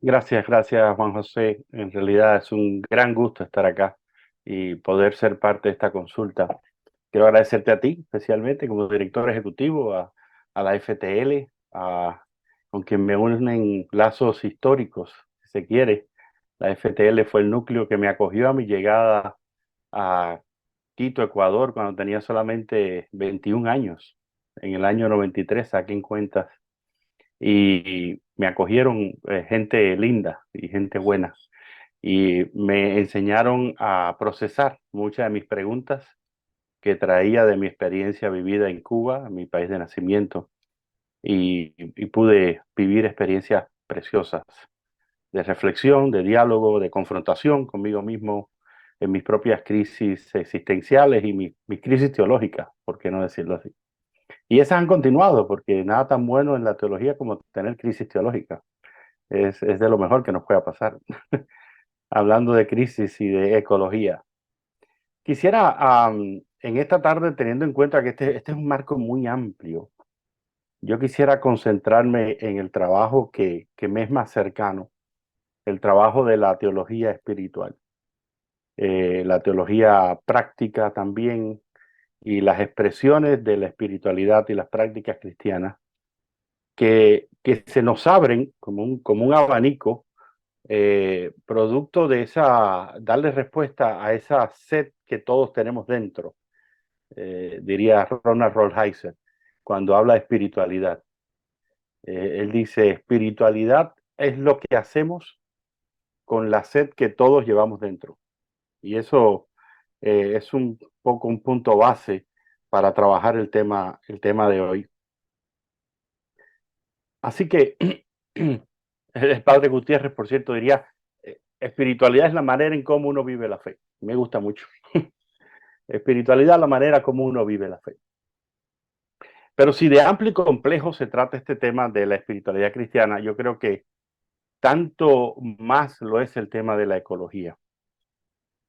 Gracias Juan José. En realidad es un gran gusto estar acá y poder ser parte de esta consulta. Quiero agradecerte a ti, especialmente como director ejecutivo, a la FTL, con quien me unen lazos históricos, si se quiere. La FTL fue el núcleo que me acogió a mi llegada a Quito, Ecuador, cuando tenía solamente 21 años. En el año 93, saqué en cuentas, y me acogieron gente linda y gente buena y me enseñaron a procesar muchas de mis preguntas que traía de mi experiencia vivida en Cuba, mi país de nacimiento, y pude vivir experiencias preciosas de reflexión, de diálogo, de confrontación conmigo mismo en mis propias crisis existenciales y mis crisis teológicas, por qué no decirlo así. Y esas han continuado, porque nada tan bueno en la teología como tener crisis teológica. Es de lo mejor que nos pueda pasar. Hablando de crisis y de ecología. Quisiera, en esta tarde, teniendo en cuenta que este es un marco muy amplio, yo quisiera concentrarme en el trabajo que me es más cercano, el trabajo de la teología espiritual, la teología práctica también, y las expresiones de la espiritualidad y las prácticas cristianas que se nos abren como un abanico, producto de darle respuesta a esa sed que todos tenemos dentro, diría Ronald Rolheiser, cuando habla de espiritualidad. Él dice, espiritualidad es lo que hacemos con la sed que todos llevamos dentro. Y eso es un poco un punto base para trabajar el tema de hoy. Así que el padre Gutiérrez, por cierto, diría, espiritualidad es la manera en cómo uno vive la fe. Me gusta mucho. Espiritualidad es la manera como uno vive la fe. Pero si de amplio y complejo se trata este tema de la espiritualidad cristiana, yo creo que tanto más lo es el tema de la ecología.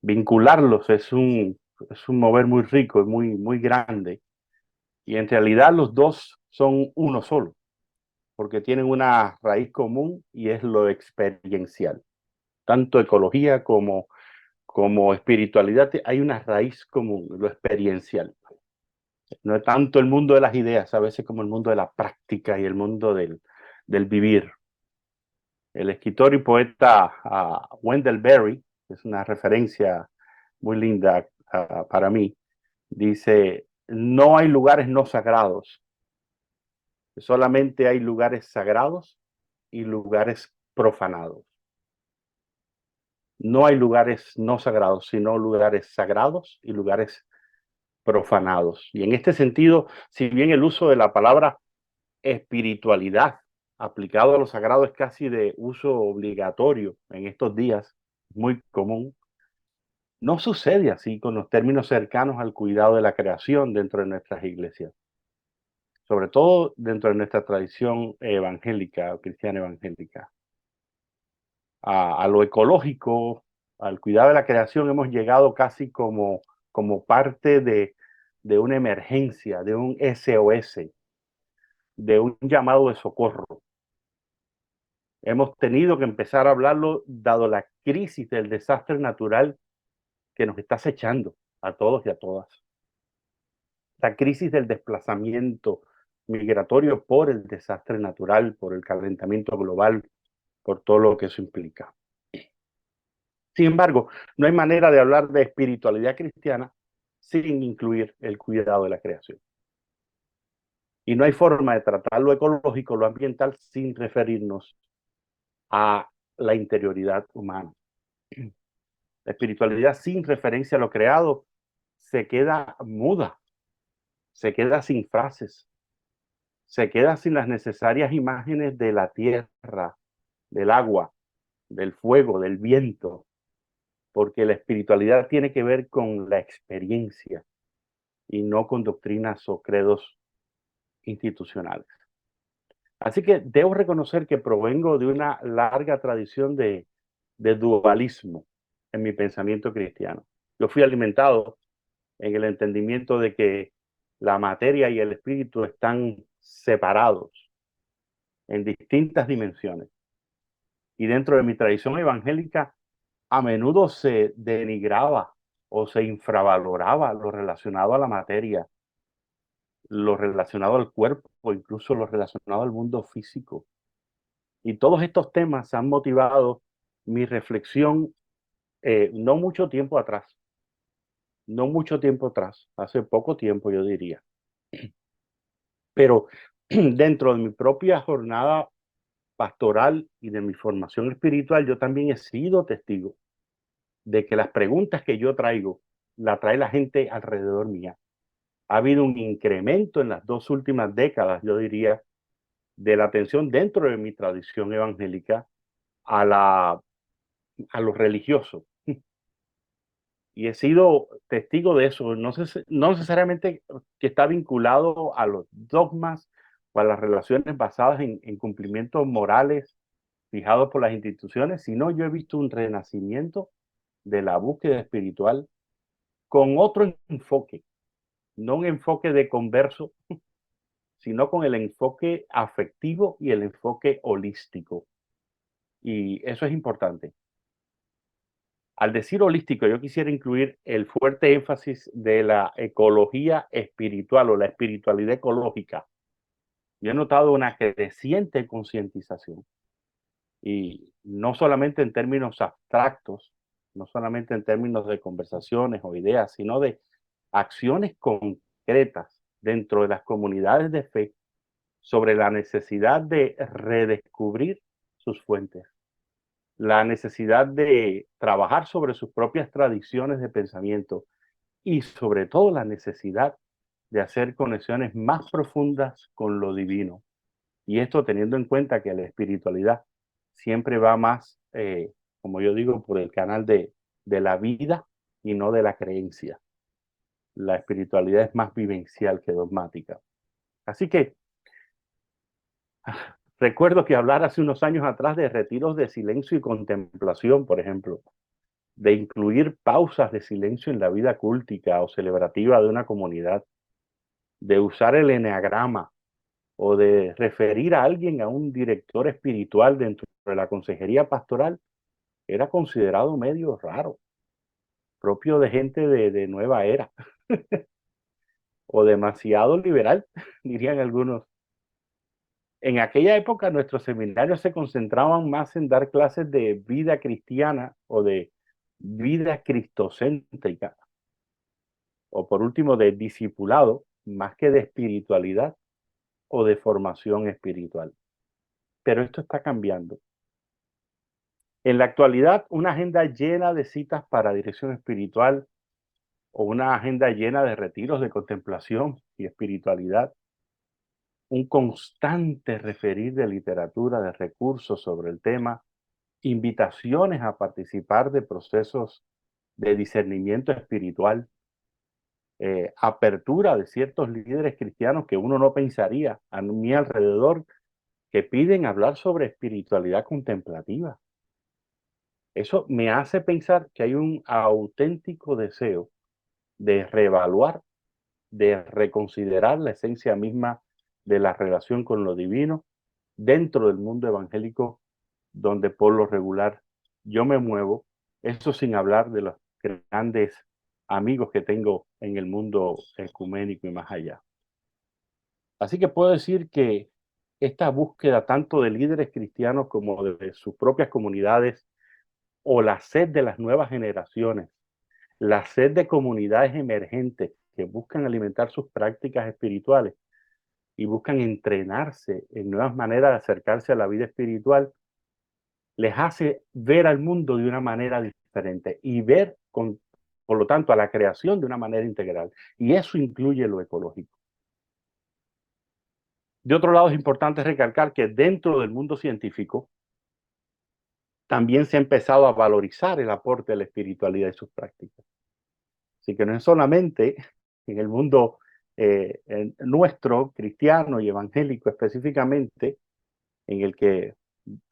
Vincularlos es un mover muy rico y muy grande. Y en realidad los dos son uno solo, porque tienen una raíz común y es lo experiencial. Tanto ecología como espiritualidad, hay una raíz común, lo experiencial. No es tanto el mundo de las ideas, a veces como el mundo de la práctica y el mundo del vivir. El escritor y poeta Wendell Berry, que es una referencia muy linda para mí, dice, no hay lugares no sagrados, solamente hay lugares sagrados y lugares profanados. No hay lugares no sagrados, sino lugares sagrados y lugares profanados. Y en este sentido, si bien el uso de la palabra espiritualidad aplicado a lo sagrado es casi de uso obligatorio en estos días, muy común, no sucede así con los términos cercanos al cuidado de la creación dentro de nuestras iglesias, sobre todo dentro de nuestra tradición evangélica o cristiana evangélica. A lo ecológico, al cuidado de la creación, hemos llegado casi como parte de una emergencia, de un SOS, de un llamado de socorro. Hemos tenido que empezar a hablarlo dado la crisis del desastre natural que nos está acechando a todos y a todas. La crisis del desplazamiento migratorio por el desastre natural, por el calentamiento global, por todo lo que eso implica. Sin embargo, no hay manera de hablar de espiritualidad cristiana sin incluir el cuidado de la creación. Y no hay forma de tratar lo ecológico, lo ambiental, sin referirnos a la interioridad humana. La espiritualidad sin referencia a lo creado se queda muda, se queda sin frases, se queda sin las necesarias imágenes de la tierra, del agua, del fuego, del viento, porque la espiritualidad tiene que ver con la experiencia y no con doctrinas o credos institucionales. Así que debo reconocer que provengo de una larga tradición de dualismo en mi pensamiento cristiano. Yo fui alimentado en el entendimiento de que la materia y el espíritu están separados en distintas dimensiones. Y dentro de mi tradición evangélica, a menudo se denigraba o se infravaloraba lo relacionado a la materia, lo relacionado al cuerpo, o incluso lo relacionado al mundo físico. Y todos estos temas han motivado mi reflexión no mucho tiempo atrás, no mucho tiempo atrás, hace poco tiempo yo diría. Pero dentro de mi propia jornada pastoral y de mi formación espiritual, yo también he sido testigo de que las preguntas que yo traigo, la trae la gente alrededor mía. Ha habido un incremento en las 2 últimas décadas, yo diría, de la atención dentro de mi tradición evangélica a, a lo religioso. Y he sido testigo de eso, no necesariamente que está vinculado a los dogmas o a las relaciones basadas en cumplimientos morales fijados por las instituciones, sino yo he visto un renacimiento de la búsqueda espiritual con otro enfoque, no un enfoque de converso, sino con el enfoque afectivo y el enfoque holístico. Y eso es importante. Al decir holístico, yo quisiera incluir el fuerte énfasis de la ecología espiritual o la espiritualidad ecológica. Yo he notado una creciente concientización y no solamente en términos abstractos, no solamente en términos de conversaciones o ideas, sino de acciones concretas dentro de las comunidades de fe sobre la necesidad de redescubrir sus fuentes, la necesidad de trabajar sobre sus propias tradiciones de pensamiento y sobre todo la necesidad de hacer conexiones más profundas con lo divino. Y esto teniendo en cuenta que la espiritualidad siempre va más, como yo digo, por el canal de la vida y no de la creencia. La espiritualidad es más vivencial que dogmática. Así que recuerdo que hablar hace unos años atrás de retiros de silencio y contemplación, por ejemplo, de incluir pausas de silencio en la vida cúltica o celebrativa de una comunidad, de usar el eneagrama o de referir a alguien a un director espiritual dentro de la consejería pastoral, era considerado medio raro, propio de gente de nueva era o demasiado liberal, dirían algunos. En aquella época nuestros seminarios se concentraban más en dar clases de vida cristiana o de vida cristocéntrica, o por último de discipulado, más que de espiritualidad o de formación espiritual. Pero esto está cambiando. En la actualidad, una agenda llena de citas para dirección espiritual o una agenda llena de retiros de contemplación y espiritualidad, un constante referir de literatura, de recursos sobre el tema, invitaciones a participar de procesos de discernimiento espiritual, apertura de ciertos líderes cristianos que uno no pensaría a mi alrededor que piden hablar sobre espiritualidad contemplativa. Eso me hace pensar que hay un auténtico deseo de reevaluar, de reconsiderar la esencia misma de la relación con lo divino dentro del mundo evangélico donde por lo regular yo me muevo, eso sin hablar de los grandes amigos que tengo en el mundo ecuménico y más allá. Así que puedo decir que esta búsqueda tanto de líderes cristianos como de sus propias comunidades o la sed de las nuevas generaciones, la sed de comunidades emergentes que buscan alimentar sus prácticas espirituales y buscan entrenarse en nuevas maneras de acercarse a la vida espiritual, les hace ver al mundo de una manera diferente y ver, por lo tanto, a la creación de una manera integral. Y eso incluye lo ecológico. De otro lado, es importante recalcar que dentro del mundo científico también se ha empezado a valorizar el aporte de la espiritualidad y sus prácticas. Así que no es solamente en el mundo nuestro, cristiano y evangélico específicamente, en el que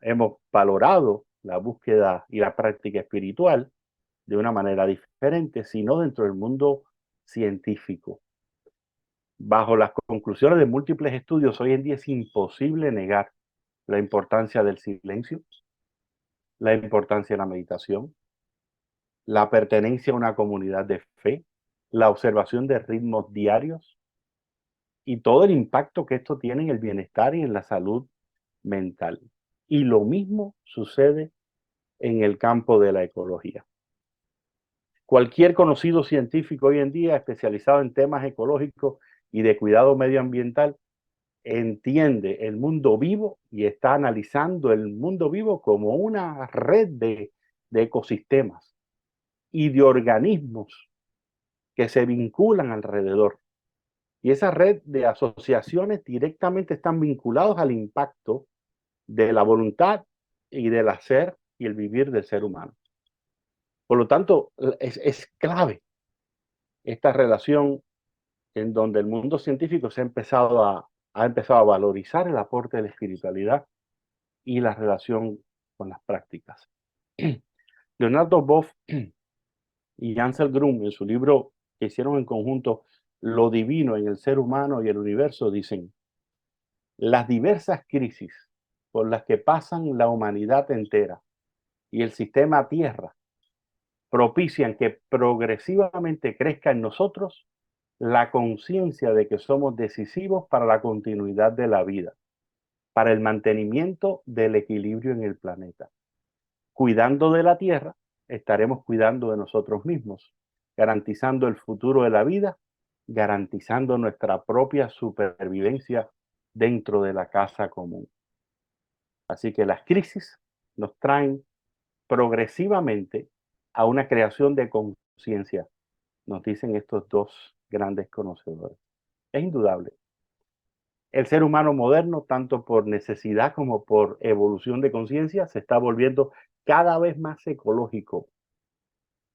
hemos valorado la búsqueda y la práctica espiritual de una manera diferente, sino dentro del mundo científico. Bajo las conclusiones de múltiples estudios, hoy en día es imposible negar la importancia del silencio, la importancia de la meditación, la pertenencia a una comunidad de fe, la observación de ritmos diarios y todo el impacto que esto tiene en el bienestar y en la salud mental. Y lo mismo sucede en el campo de la ecología. Cualquier conocido científico hoy en día especializado en temas ecológicos y de cuidado medioambiental entiende el mundo vivo y está analizando el mundo vivo como una red de ecosistemas y de organismos que se vinculan alrededor. Y esa red de asociaciones directamente están vinculados al impacto de la voluntad y del hacer y el vivir del ser humano. Por lo tanto, es clave esta relación en donde el mundo científico ha empezado a valorizar el aporte de la espiritualidad y la relación con las prácticas. Leonardo Boff y Ansel Grum, en su libro que hicieron en conjunto, Lo divino en el ser humano y el universo, dicen: las diversas crisis por las que pasan la humanidad entera y el sistema Tierra propician que progresivamente crezca en nosotros la conciencia de que somos decisivos para la continuidad de la vida, para el mantenimiento del equilibrio en el planeta. Cuidando de la Tierra, estaremos cuidando de nosotros mismos, garantizando el futuro de la vida, garantizando nuestra propia supervivencia dentro de la casa común. Así que las crisis nos traen progresivamente a una creación de conciencia, nos dicen estos dos grandes conocedores. Es indudable. El ser humano moderno, tanto por necesidad como por evolución de conciencia, se está volviendo cada vez más ecológico.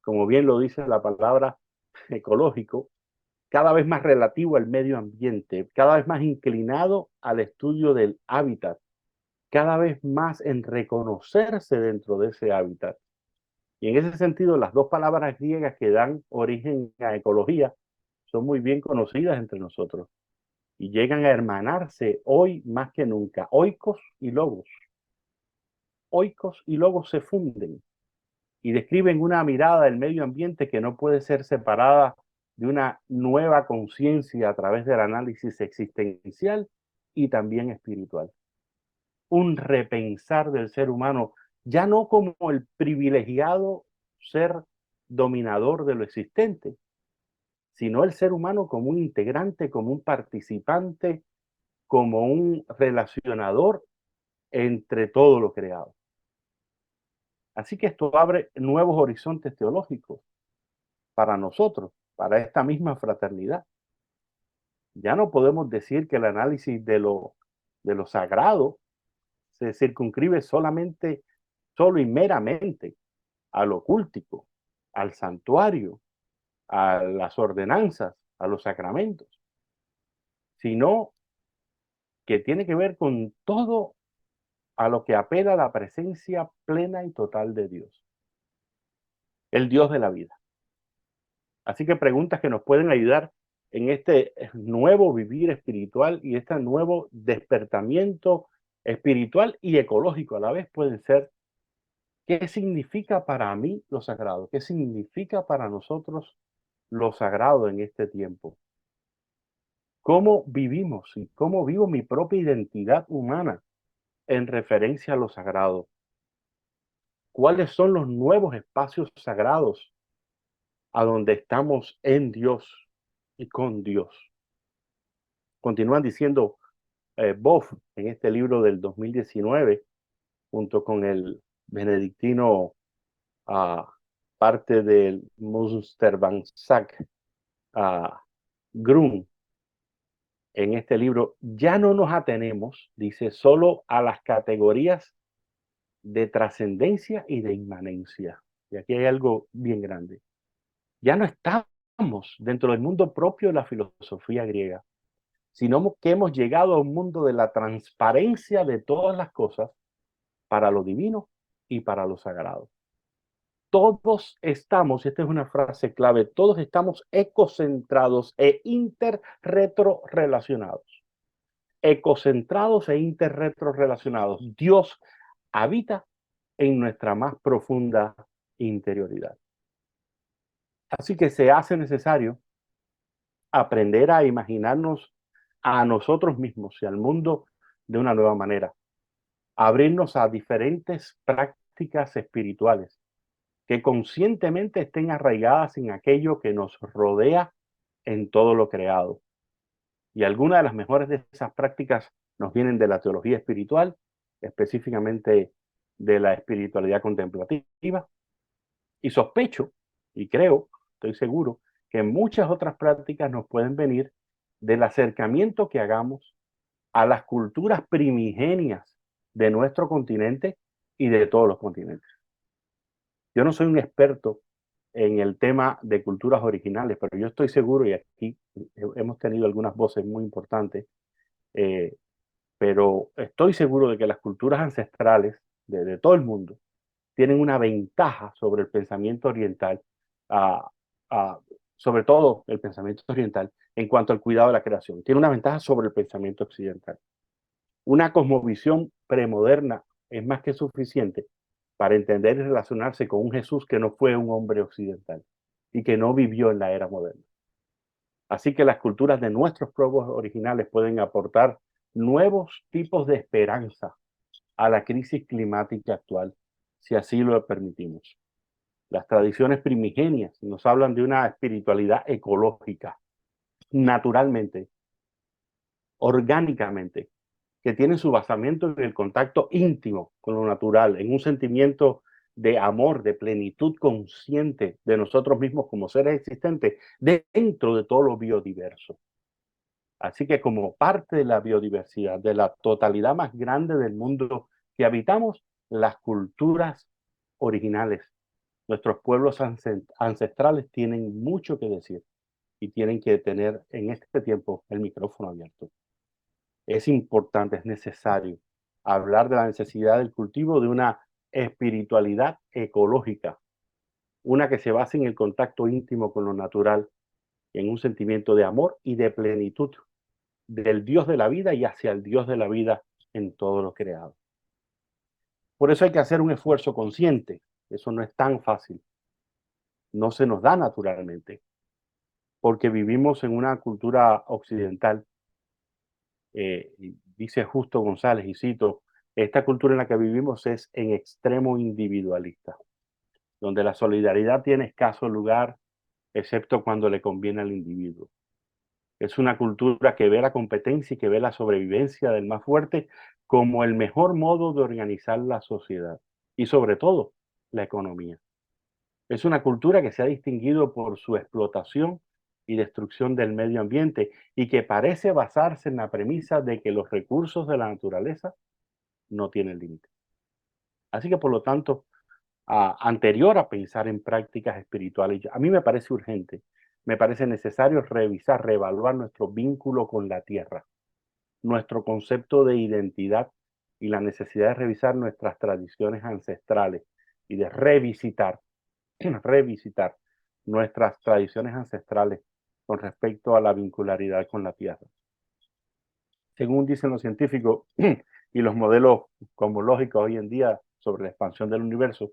Como bien lo dice la palabra ecológico, cada vez más relativo al medio ambiente, cada vez más inclinado al estudio del hábitat, cada vez más en reconocerse dentro de ese hábitat. Y en ese sentido, las dos palabras griegas que dan origen a ecología son muy bien conocidas entre nosotros y llegan a hermanarse hoy más que nunca. Oikos y logos. Oikos y logos se funden y describen una mirada del medio ambiente que no puede ser separada de una nueva conciencia a través del análisis existencial y también espiritual. Un repensar del ser humano, ya no como el privilegiado ser dominador de lo existente, sino el ser humano como un integrante, como un participante, como un relacionador entre todo lo creado. Así que esto abre nuevos horizontes teológicos para nosotros, para esta misma fraternidad. Ya no podemos decir que el análisis de lo sagrado se circunscribe solo y meramente a lo cultico, al santuario, a las ordenanzas, a los sacramentos, sino que tiene que ver con todo a lo que apela a la presencia plena y total de Dios, el Dios de la vida. Así que preguntas que nos pueden ayudar en este nuevo vivir espiritual y este nuevo despertamiento espiritual y ecológico a la vez pueden ser: ¿qué significa para mí lo sagrado? ¿Qué significa para nosotros lo sagrado en este tiempo? ¿Cómo vivimos y cómo vivo mi propia identidad humana en referencia a lo sagrado? ¿Cuáles son los nuevos espacios sagrados a donde estamos en Dios y con Dios? Continúan diciendo Boff en este libro del 2019, junto con el benedictino, parte del Münsterbank-Sack, Grum, en este libro: ya no nos atenemos, dice, solo a las categorías de trascendencia y de inmanencia. Y aquí hay algo bien grande. Ya no estamos dentro del mundo propio de la filosofía griega, sino que hemos llegado a un mundo de la transparencia de todas las cosas para lo divino y para lo sagrado. Todos estamos, y esta es una frase clave, todos estamos ecocentrados e interretrorelacionados. Ecocentrados e interretrorelacionados. Dios habita en nuestra más profunda interioridad. Así que se hace necesario aprender a imaginarnos a nosotros mismos y al mundo de una nueva manera, abrirnos a diferentes prácticas espirituales que conscientemente estén arraigadas en aquello que nos rodea en todo lo creado. Y algunas de las mejores de esas prácticas nos vienen de la teología espiritual, específicamente de la espiritualidad contemplativa. Y sospecho, y creo, estoy seguro, que muchas otras prácticas nos pueden venir del acercamiento que hagamos a las culturas primigenias de nuestro continente y de todos los continentes. Yo no soy un experto en el tema de culturas originales, pero yo estoy seguro, y aquí hemos tenido algunas voces muy importantes, eh, pero estoy seguro de que las culturas ancestrales de todo el mundo tienen una ventaja sobre el pensamiento oriental, ah, ah, sobre todo el pensamiento oriental, en cuanto al cuidado de la creación. Tiene una ventaja sobre el pensamiento occidental. Una cosmovisión premoderna es más que suficiente para entender y relacionarse con un Jesús que no fue un hombre occidental y que no vivió en la era moderna. Así que las culturas de nuestros pueblos originales pueden aportar nuevos tipos de esperanza a la crisis climática actual, si así lo permitimos. Las tradiciones primigenias nos hablan de una espiritualidad ecológica, naturalmente, orgánicamente, que tiene su basamento en el contacto íntimo con lo natural, en un sentimiento de amor, de plenitud consciente de nosotros mismos como seres existentes dentro de todo lo biodiverso. Así que como parte de la biodiversidad, de la totalidad más grande del mundo que habitamos, las culturas originales, nuestros pueblos ancestrales tienen mucho que decir y tienen que tener en este tiempo el micrófono abierto. Es importante, es necesario hablar de la necesidad del cultivo de una espiritualidad ecológica, una que se base en el contacto íntimo con lo natural, en un sentimiento de amor y de plenitud del Dios de la vida y hacia el Dios de la vida en todo lo creado. Por eso hay que hacer un esfuerzo consciente. Eso no es tan fácil. No se nos da naturalmente, porque vivimos en una cultura occidental. Dice Justo González, y cito, esta cultura en la que vivimos es en extremo individualista, donde la solidaridad tiene escaso lugar, excepto cuando le conviene al individuo. Es una cultura que ve la competencia y que ve la sobrevivencia del más fuerte como el mejor modo de organizar la sociedad y sobre todo la economía. Es una cultura que se ha distinguido por su explotación y destrucción del medio ambiente y que parece basarse en la premisa de que los recursos de la naturaleza no tienen límite. Así que por lo tanto, anterior a pensar en prácticas espirituales, a mí me parece urgente, me parece necesario revisar, reevaluar nuestro vínculo con la tierra, nuestro concepto de identidad y la necesidad de revisar nuestras tradiciones ancestrales y de revisitar nuestras tradiciones ancestrales con respecto a la vincularidad con la tierra. Según dicen los científicos y los modelos cosmológicos hoy en día sobre la expansión del universo,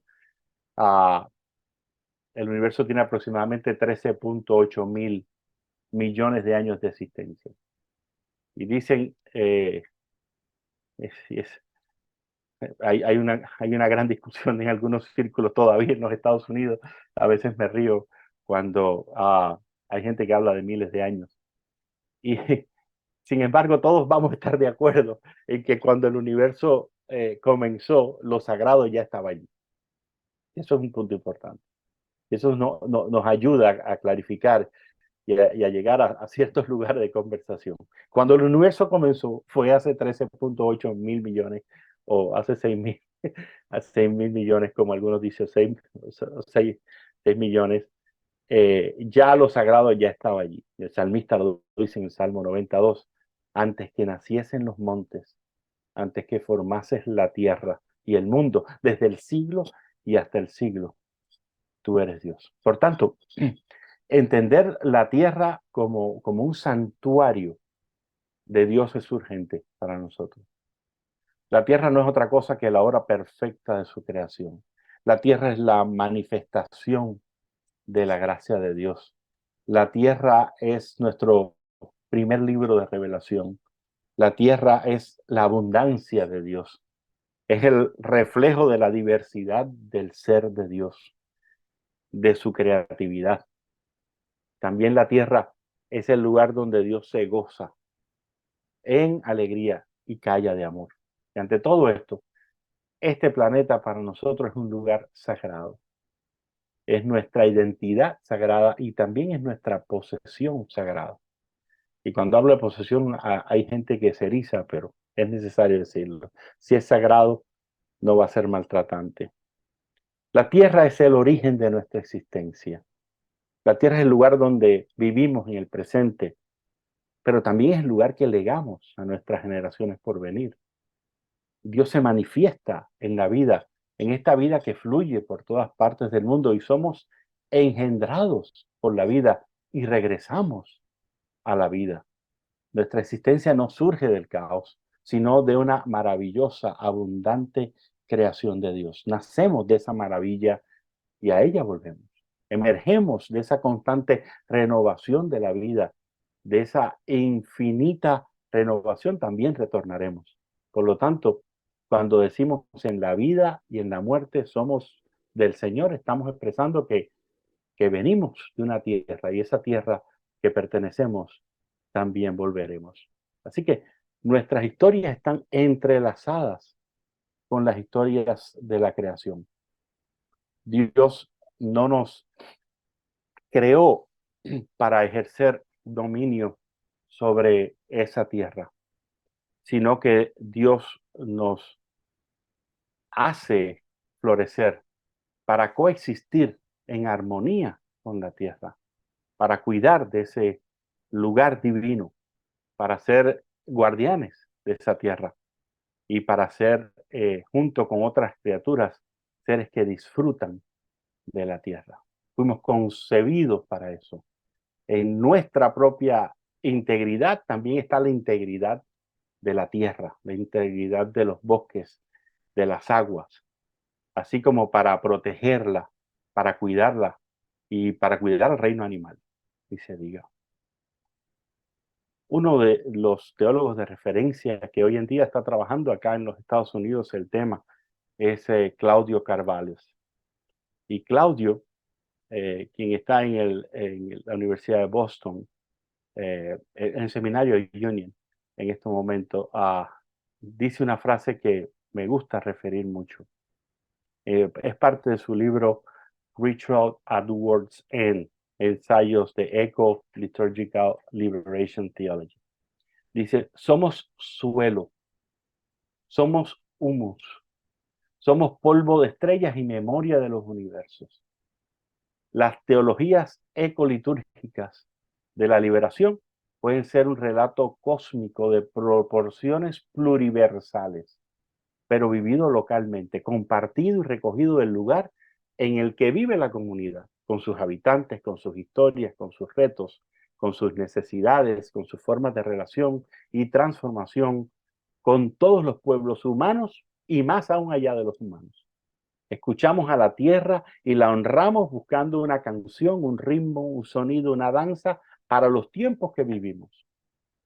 el universo tiene aproximadamente 13.8 mil millones de años de existencia. Y dicen, es, hay una gran discusión en algunos círculos todavía en los Estados Unidos. A veces me río cuando hay gente que habla de miles de años. Y sin embargo, todos vamos a estar de acuerdo en que cuando el universo comenzó, lo sagrado ya estaba allí. Eso es un punto importante. Eso nos ayuda a clarificar y a llegar a ciertos lugares de conversación. Cuando el universo comenzó fue hace 13.8 mil millones o hace 6 mil, hace 6 mil millones, como algunos dicen, 6 millones. Ya lo sagrado ya estaba allí. El salmista lo dice en el Salmo 92, antes que naciesen los montes, antes que formases la tierra y el mundo, desde el siglo y hasta el siglo, tú eres Dios. Por tanto, entender la tierra como un santuario de Dios es urgente para nosotros. La tierra no es otra cosa que la obra perfecta de su creación. La tierra es la manifestación de la gracia de Dios. La tierra es nuestro primer libro de revelación. La tierra es la abundancia de Dios. Es el reflejo de la diversidad del ser de Dios, de su creatividad. También la tierra es el lugar donde Dios se goza en alegría y calla de amor. Y ante todo esto, este planeta para nosotros es un lugar sagrado. Es nuestra identidad sagrada y también es nuestra posesión sagrada. Y cuando hablo de posesión, hay gente que se eriza, pero es necesario decirlo. Si es sagrado, no va a ser maltratante. La tierra es el origen de nuestra existencia. La tierra es el lugar donde vivimos en el presente, pero también es el lugar que legamos a nuestras generaciones por venir. Dios se manifiesta en la vida, en esta vida que fluye por todas partes del mundo y somos engendrados por la vida y regresamos a la vida. Nuestra existencia no surge del caos, sino de una maravillosa, abundante creación de Dios. Nacemos de esa maravilla y a ella volvemos. Emergemos de esa constante renovación de la vida, de esa infinita renovación también retornaremos. Por lo tanto, cuando decimos en la vida y en la muerte somos del Señor, estamos expresando que venimos de una tierra y esa tierra que pertenecemos también volveremos. Así que nuestras historias están entrelazadas con las historias de la creación. Dios no nos creó para ejercer dominio sobre esa tierra, sino que Dios nos hace florecer para coexistir en armonía con la tierra, para cuidar de ese lugar divino, para ser guardianes de esa tierra y para ser, junto con otras criaturas, seres que disfrutan de la tierra. Fuimos concebidos para eso. En nuestra propia integridad también está la integridad de la tierra, la integridad de los bosques, de las aguas, así como para protegerla, para cuidarla y para cuidar al reino animal, y se diga. Uno de los teólogos de referencia que hoy en día está trabajando acá en los Estados Unidos el tema es Claudio Carvalho. Y Claudio, quien está en la Universidad de Boston, en el seminario Union en este momento, dice una frase que me gusta referir mucho. Es parte de su libro Ritual at World's End, ensayos de Eco-Liturgical Liberation Theology. Dice, somos suelo, somos humus, somos polvo de estrellas y memoria de los universos. Las teologías ecolitúrgicas de la liberación pueden ser un relato cósmico de proporciones pluriversales, pero vivido localmente, compartido y recogido del lugar en el que vive la comunidad, con sus habitantes, con sus historias, con sus retos, con sus necesidades, con sus formas de relación y transformación, con todos los pueblos humanos y más aún allá de los humanos. Escuchamos a la tierra y la honramos buscando una canción, un ritmo, un sonido, una danza para los tiempos que vivimos.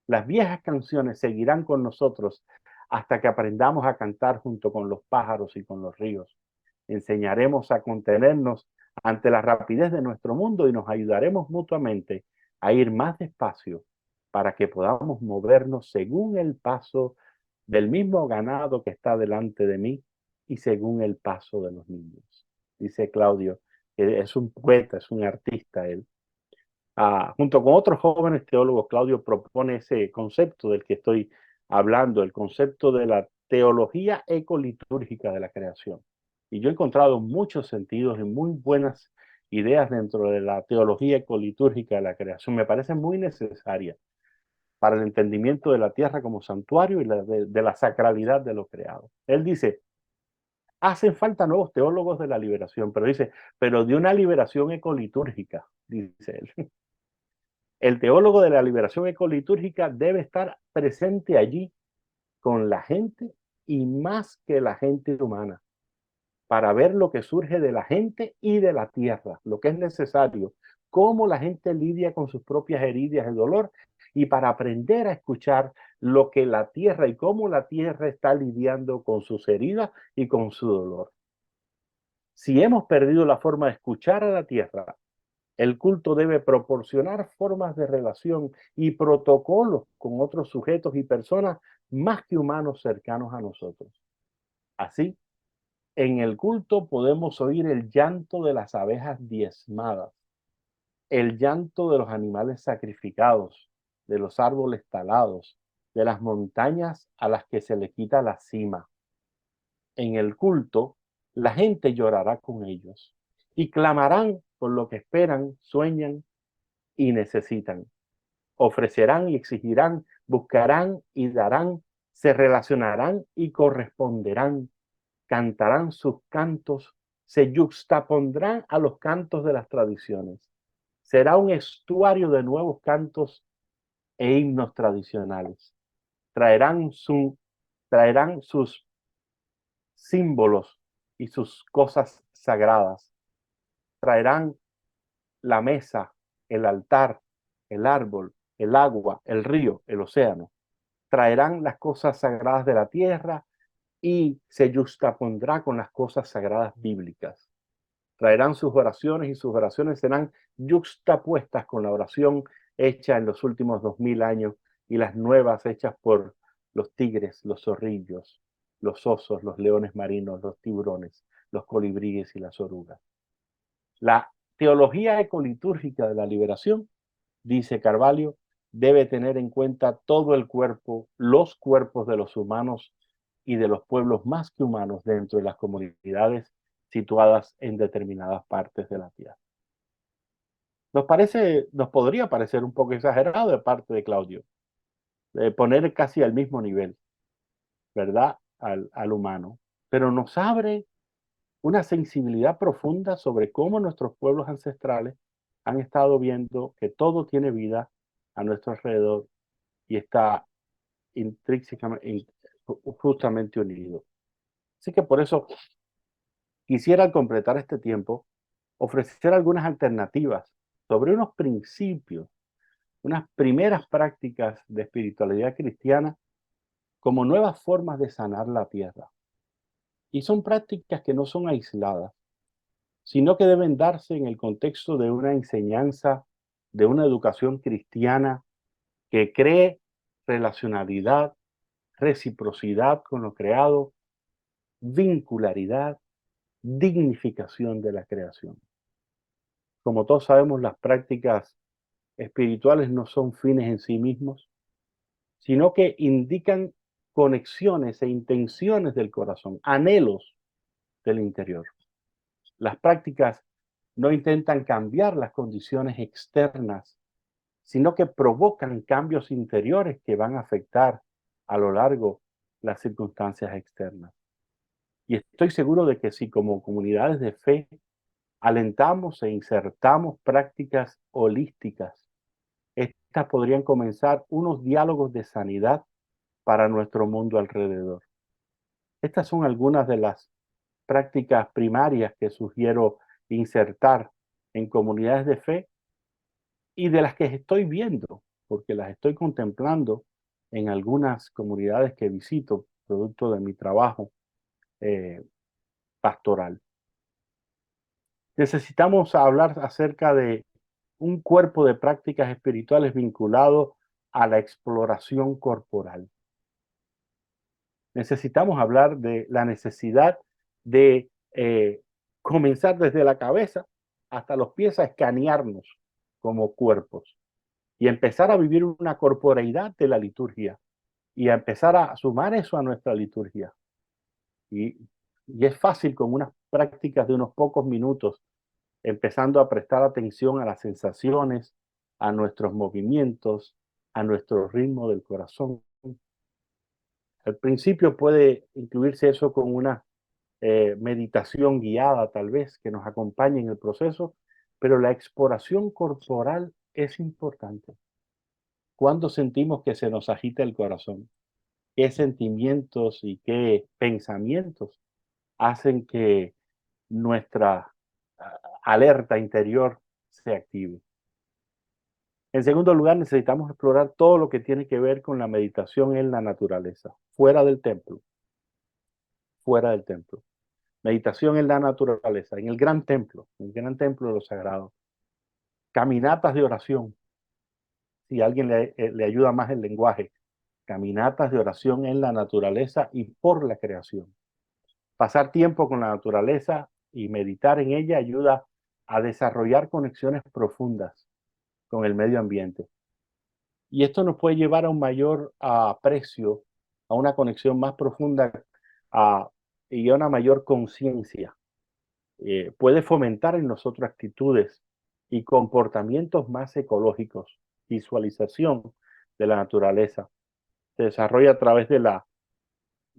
Las viejas canciones seguirán con nosotros hasta que aprendamos a cantar junto con los pájaros y con los ríos. Enseñaremos a contenernos ante la rapidez de nuestro mundo y nos ayudaremos mutuamente a ir más despacio para que podamos movernos según el paso del mismo ganado que está delante de mí y según el paso de los niños. Dice Claudio, que es un poeta, es un artista él. Junto con otros jóvenes teólogos, Claudio propone ese concepto del que estoy hablando, el concepto de la teología ecolitúrgica de la creación. Y yo he encontrado muchos sentidos y muy buenas ideas dentro de la teología ecolitúrgica de la creación. Me parece muy necesaria para el entendimiento de la tierra como santuario y de la sacralidad de lo creado. Él dice, hacen falta nuevos teólogos de la liberación, pero dice, pero de una liberación ecolitúrgica, dice él. El teólogo de la liberación ecolitúrgica debe estar presente allí con la gente y más que la gente humana, para ver lo que surge de la gente y de la tierra, lo que es necesario, cómo la gente lidia con sus propias heridas de dolor y para aprender a escuchar lo que la tierra y cómo la tierra está lidiando con sus heridas y con su dolor. Si hemos perdido la forma de escuchar a la tierra, el culto debe proporcionar formas de relación y protocolos con otros sujetos y personas más que humanos cercanos a nosotros. Así, en el culto podemos oír el llanto de las abejas diezmadas, el llanto de los animales sacrificados, de los árboles talados, de las montañas a las que se le quita la cima. En el culto, la gente llorará con ellos y clamarán por lo que esperan, sueñan y necesitan. Ofrecerán y exigirán, buscarán y darán, se relacionarán y corresponderán, cantarán sus cantos, se yuxtapondrán a los cantos de las tradiciones. Será un estuario de nuevos cantos e himnos tradicionales. Traerán, traerán sus símbolos y sus cosas sagradas. Traerán la mesa, el altar, el árbol, el agua, el río, el océano. Traerán las cosas sagradas de la tierra y se justapondrá con las cosas sagradas bíblicas. Traerán sus oraciones y sus oraciones serán yuxtapuestas con la oración hecha en los últimos 2000 años y las nuevas hechas por los tigres, los zorrillos, los osos, los leones marinos, los tiburones, los colibríes y las orugas. La teología ecolitúrgica de la liberación, dice Carvalho, debe tener en cuenta todo el cuerpo, los cuerpos de los humanos y de los pueblos más que humanos dentro de las comunidades situadas en determinadas partes de la tierra. Nos podría parecer un poco exagerado de parte de Claudio, de poner casi al mismo nivel, ¿verdad? Al humano, pero nos abre una sensibilidad profunda sobre cómo nuestros pueblos ancestrales han estado viendo que todo tiene vida a nuestro alrededor y está intrínsecamente, justamente unido. Así que por eso quisiera completar este tiempo, ofrecer algunas alternativas sobre unos principios, unas primeras prácticas de espiritualidad cristiana como nuevas formas de sanar la tierra. Y son prácticas que no son aisladas, sino que deben darse en el contexto de una enseñanza, de una educación cristiana que cree relacionalidad, reciprocidad con lo creado, vincularidad, dignificación de la creación. Como todos sabemos, las prácticas espirituales no son fines en sí mismos, sino que indican conexiones e intenciones del corazón, anhelos del interior. Las prácticas no intentan cambiar las condiciones externas, sino que provocan cambios interiores que van a afectar a lo largo las circunstancias externas. Y estoy seguro de que si como comunidades de fe alentamos e insertamos prácticas holísticas, estas podrían comenzar unos diálogos de sanidad para nuestro mundo alrededor. Estas son algunas de las prácticas primarias que sugiero insertar en comunidades de fe y de las que estoy viendo, porque las estoy contemplando en algunas comunidades que visito, producto de mi trabajo pastoral. Necesitamos hablar acerca de un cuerpo de prácticas espirituales vinculado a la exploración corporal. Necesitamos hablar de la necesidad de comenzar desde la cabeza hasta los pies a escanearnos como cuerpos y empezar a vivir una corporeidad de la liturgia y a empezar a sumar eso a nuestra liturgia. Y, y es fácil con unas prácticas de unos pocos minutos, empezando a prestar atención a las sensaciones, a nuestros movimientos, a nuestro ritmo del corazón. Al principio puede incluirse eso con una meditación guiada tal vez que nos acompañe en el proceso, pero la exploración corporal es importante. Cuando sentimos que se nos agita el corazón qué sentimientos y qué pensamientos hacen que nuestra alerta interior se active. En segundo lugar, necesitamos explorar todo lo que tiene que ver con la meditación en la naturaleza, fuera del templo, fuera del templo. Meditación en la naturaleza, en el gran templo de lo sagrado. Caminatas de oración, si a alguien le ayuda más el lenguaje. Caminatas de oración en la naturaleza y por la creación. Pasar tiempo con la naturaleza y meditar en ella ayuda a desarrollar conexiones profundas con el medio ambiente. Y esto nos puede llevar a un mayor aprecio, a una conexión más profunda y a una mayor conciencia. Puede fomentar en nosotros actitudes y comportamientos más ecológicos, visualización de la naturaleza. Se desarrolla a través de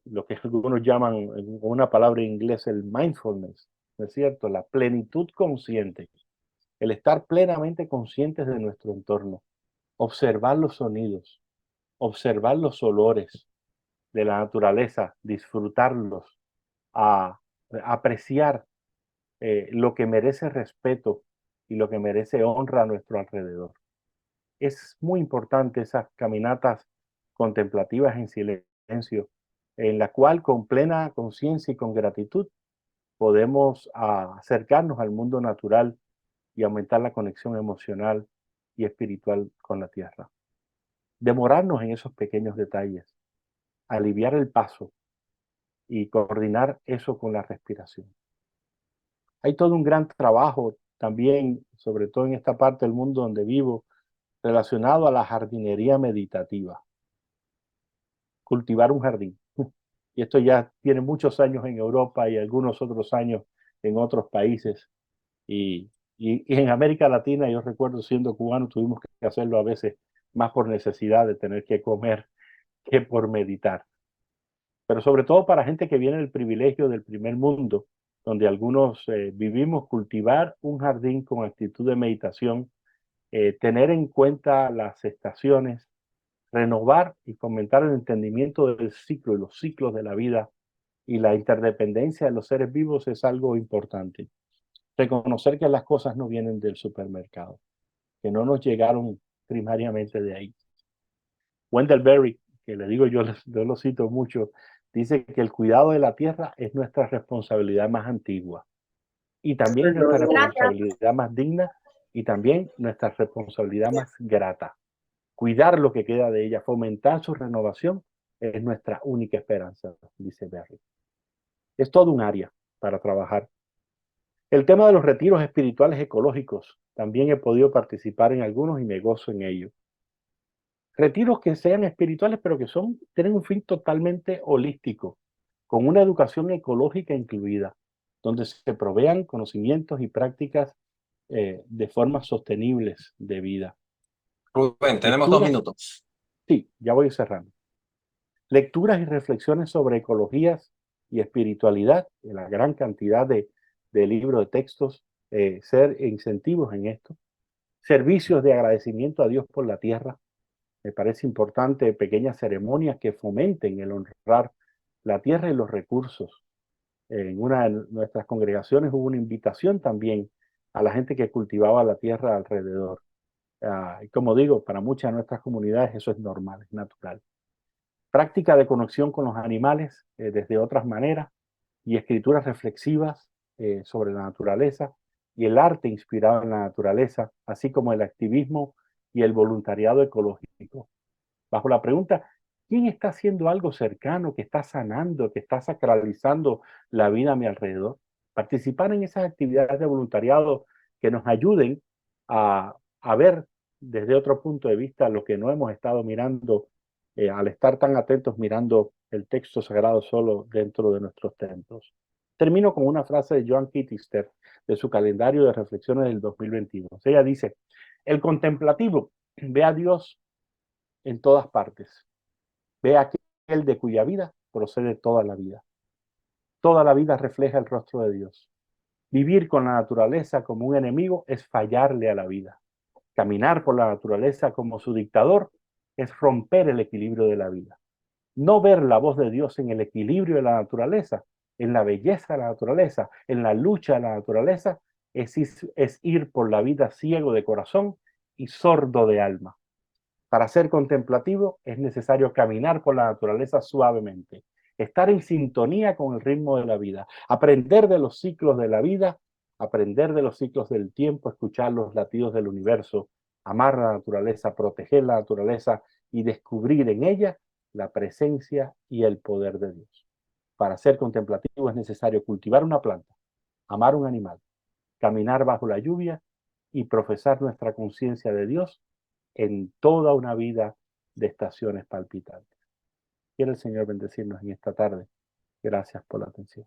lo que algunos llaman, con una palabra en inglés, el mindfulness, ¿no es cierto? La plenitud consciente, el estar plenamente conscientes de nuestro entorno, observar los sonidos, observar los olores de la naturaleza, disfrutarlos, a apreciar lo que merece respeto y lo que merece honra a nuestro alrededor. Es muy importante esas caminatas contemplativas en silencio, en la cual con plena conciencia y con gratitud podemos acercarnos al mundo natural y aumentar la conexión emocional y espiritual con la tierra. Demorarnos en esos pequeños detalles, aliviar el paso y coordinar eso con la respiración. Hay todo un gran trabajo también, sobre todo en esta parte del mundo donde vivo, relacionado a la jardinería meditativa. Cultivar un jardín. Y esto ya tiene muchos años en Europa y algunos otros años en otros países. Y en América Latina, yo recuerdo siendo cubano, tuvimos que hacerlo a veces más por necesidad de tener que comer que por meditar. Pero sobre todo para gente que viene del privilegio del primer mundo, donde algunos vivimos, cultivar un jardín con actitud de meditación, tener en cuenta las estaciones, renovar y fomentar el entendimiento del ciclo y los ciclos de la vida y la interdependencia de los seres vivos es algo importante. Reconocer que las cosas no vienen del supermercado, que no nos llegaron primariamente de ahí. Wendell Berry, que le digo yo lo cito mucho, dice que el cuidado de la tierra es nuestra responsabilidad más antigua y también nuestra responsabilidad más digna y también nuestra responsabilidad más grata. Cuidar lo que queda de ella, fomentar su renovación es nuestra única esperanza, dice Berry. Es todo un área para trabajar. El tema de los retiros espirituales ecológicos, también he podido participar en algunos y me gozo en ello. Retiros que sean espirituales, pero que tienen un fin totalmente holístico, con una educación ecológica incluida, donde se provean conocimientos y prácticas de formas sostenibles de vida. Rubén, tenemos Lecturas, 2 minutos. sí, ya voy cerrando. Lecturas y reflexiones sobre ecologías y espiritualidad, en la gran cantidad de libros, de textos, ser incentivos en esto. Servicios de agradecimiento a Dios por la tierra. Me parece importante pequeñas ceremonias que fomenten el honrar la tierra y los recursos. En una de nuestras congregaciones hubo una invitación también a la gente que cultivaba la tierra alrededor. Y como digo, para muchas de nuestras comunidades eso es normal, es natural. Práctica de conexión con los animales desde otras maneras y escrituras reflexivas sobre la naturaleza y el arte inspirado en la naturaleza, así como el activismo y el voluntariado ecológico. Bajo la pregunta, ¿quién está haciendo algo cercano, que está sanando, que está sacralizando la vida a mi alrededor? Participar en esas actividades de voluntariado que nos ayuden a ver desde otro punto de vista lo que no hemos estado mirando al estar tan atentos mirando el texto sagrado solo dentro de nuestros templos. Termino con una frase de Joan Kittister de su calendario de reflexiones del 2022. Ella dice, el contemplativo ve a Dios en todas partes. Ve a aquel de cuya vida procede toda la vida. Toda la vida refleja el rostro de Dios. Vivir con la naturaleza como un enemigo es fallarle a la vida. Caminar por la naturaleza como su dictador es romper el equilibrio de la vida. No ver la voz de Dios en el equilibrio de la naturaleza, en la belleza de la naturaleza, en la lucha de la naturaleza, es ir por la vida ciego de corazón y sordo de alma. Para ser contemplativo es necesario caminar por la naturaleza suavemente, estar en sintonía con el ritmo de la vida, aprender de los ciclos de la vida, aprender de los ciclos del tiempo, escuchar los latidos del universo, amar la naturaleza, proteger la naturaleza y descubrir en ella la presencia y el poder de Dios. Para ser contemplativo es necesario cultivar una planta, amar un animal, caminar bajo la lluvia y profesar nuestra conciencia de Dios en toda una vida de estaciones palpitantes. Quiere el Señor bendecirnos en esta tarde. Gracias por la atención.